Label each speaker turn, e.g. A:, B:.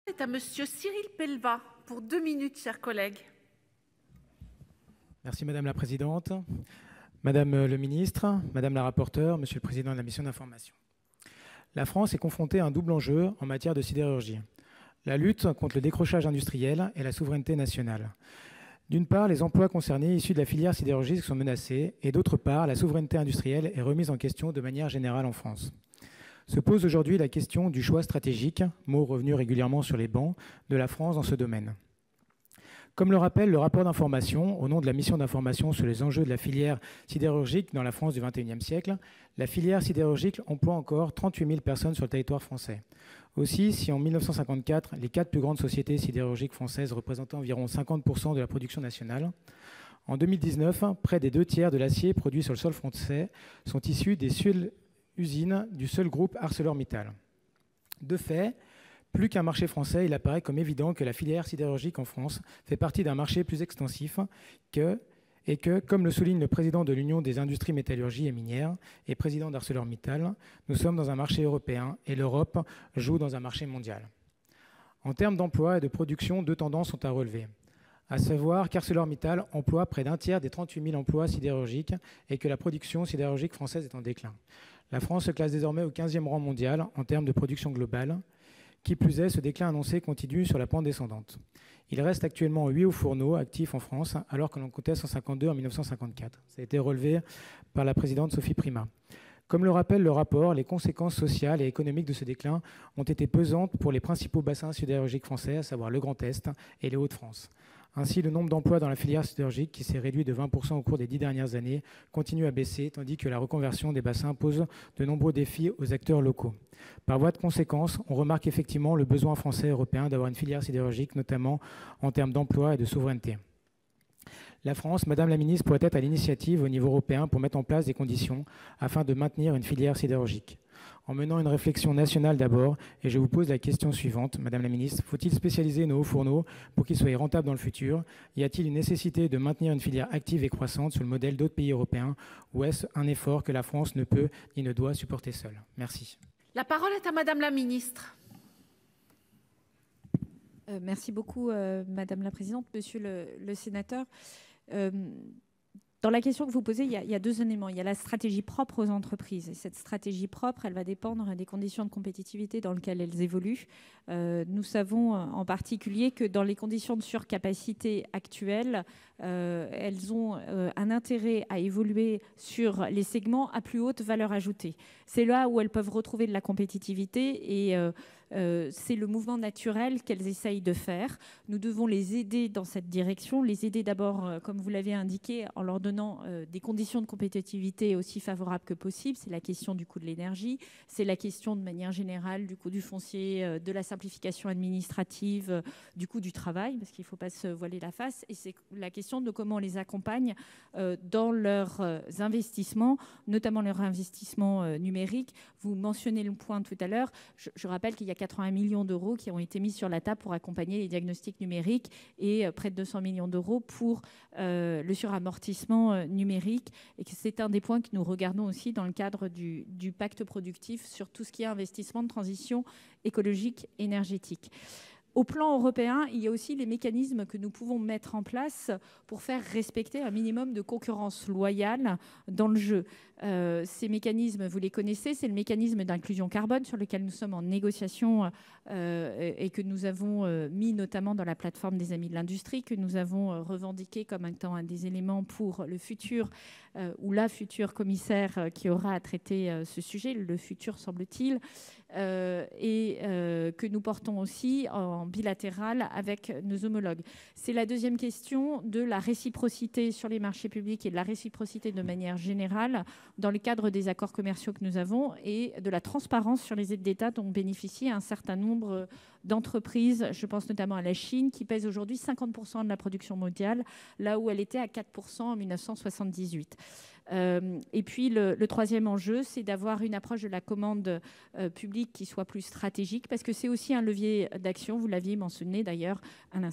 A: C'est à Monsieur Cyril Pellevat pour 2 minutes, chers collègues.
B: Merci Madame la Présidente, Madame le Ministre, Madame la Rapporteure, Monsieur le Président de la Mission d'information. La France est confrontée à un double enjeu en matière de sidérurgie. La lutte contre le décrochage industriel et la souveraineté nationale. D'une part, les emplois concernés issus de la filière sidérurgique sont menacés et d'autre part, la souveraineté industrielle est remise en question de manière générale en France. Se pose aujourd'hui la question du choix stratégique, mot revenu régulièrement sur les bancs, de la France dans ce domaine. Comme le rappelle le rapport d'information, au nom de la mission d'information sur les enjeux de la filière sidérurgique dans la France du XXIe siècle, la filière sidérurgique emploie encore 38 000 personnes sur le territoire français. Aussi, si en 1954, les 4 plus grandes sociétés sidérurgiques françaises représentaient environ 50% de la production nationale, en 2019, près des 2 tiers de l'acier produit sur le sol français sont issus des seules usines du seul groupe ArcelorMittal. De fait, plus qu'un marché français, il apparaît comme évident que la filière sidérurgique en France fait partie d'un marché plus extensif et que, comme le souligne le président de l'Union des industries métallurgie et minières et président d'ArcelorMittal, nous sommes dans un marché européen et l'Europe joue dans un marché mondial. En termes d'emploi et de production, 2 tendances sont à relever. À savoir qu'ArcelorMittal emploie près d'un tiers des 38 000 emplois sidérurgiques et que la production sidérurgique française est en déclin. La France se classe désormais au 15e rang mondial en termes de production globale. Qui plus est, ce déclin annoncé continue sur la pente descendante. Il reste actuellement 8 hauts fourneaux actifs en France, alors que l'on comptait 152 en 1954. Ça a été relevé par la présidente Sophie Primas. Comme le rappelle le rapport, les conséquences sociales et économiques de ce déclin ont été pesantes pour les principaux bassins sidérurgiques français, à savoir le Grand Est et les Hauts-de-France. Ainsi, le nombre d'emplois dans la filière sidérurgique, qui s'est réduit de 20% au cours des 10 dernières années, continue à baisser, tandis que la reconversion des bassins pose de nombreux défis aux acteurs locaux. Par voie de conséquence, on remarque effectivement le besoin français et européen d'avoir une filière sidérurgique, notamment en termes d'emploi et de souveraineté. La France, Madame la Ministre, pourrait être à l'initiative au niveau européen pour mettre en place des conditions afin de maintenir une filière sidérurgique. En menant une réflexion nationale d'abord, et je vous pose la question suivante, Madame la Ministre, faut-il spécialiser nos hauts fourneaux pour qu'ils soient rentables dans le futur? Y a-t-il une nécessité de maintenir une filière active et croissante sur le modèle d'autres pays européens, ou est-ce un effort que la France ne peut ni ne doit supporter seule? Merci.
A: La parole est à Madame la Ministre.
C: Merci beaucoup, Madame la Présidente. Monsieur le sénateur, dans la question que vous posez, il y a 2 éléments. Il y a la stratégie propre aux entreprises. Et cette stratégie propre, elle va dépendre des conditions de compétitivité dans lesquelles elles évoluent. Nous savons en particulier que dans les conditions de surcapacité actuelles, elles ont un intérêt à évoluer sur les segments à plus haute valeur ajoutée. C'est là où elles peuvent retrouver de la compétitivité et c'est le mouvement naturel qu'elles essayent de faire. Nous devons les aider dans cette direction, les aider d'abord, comme vous l'avez indiqué, en leur donnant des conditions de compétitivité aussi favorables que possible. C'est la question du coût de l'énergie, c'est la question de manière générale du coût du foncier, de la simplification administrative, du coût du travail, parce qu'il ne faut pas se voiler la face, et c'est la question de comment on les accompagne dans leurs investissements, notamment leurs investissements numériques. Vous mentionnez le point tout à l'heure, je rappelle qu'il y a 80 millions d'euros qui ont été mis sur la table pour accompagner les diagnostics numériques et près de 200 millions d'euros pour le suramortissement numérique, et que c'est un des points que nous regardons aussi dans le cadre du pacte productif sur tout ce qui est investissement de transition écologique énergétique. Au plan européen, il y a aussi les mécanismes que nous pouvons mettre en place pour faire respecter un minimum de concurrence loyale dans le jeu. Ces mécanismes, vous les connaissez, c'est le mécanisme d'inclusion carbone sur lequel nous sommes en négociation et que nous avons mis notamment dans la plateforme des Amis de l'Industrie, que nous avons revendiqué comme étant un des éléments pour le futur ou la future commissaire qui aura à traiter ce sujet, le futur semble-t-il, et que nous portons aussi en bilatéral avec nos homologues. C'est la deuxième question de la réciprocité sur les marchés publics et de la réciprocité de manière générale dans le cadre des accords commerciaux que nous avons et de la transparence sur les aides d'État dont bénéficient un certain nombre d'entreprises. Je pense notamment à la Chine qui pèse aujourd'hui 50% de la production mondiale, là où elle était à 4% en 1978. Et puis le troisième enjeu, c'est d'avoir une approche de la commande publique qui soit plus stratégique, parce que c'est aussi un levier d'action, vous l'aviez mentionné d'ailleurs à l'instant.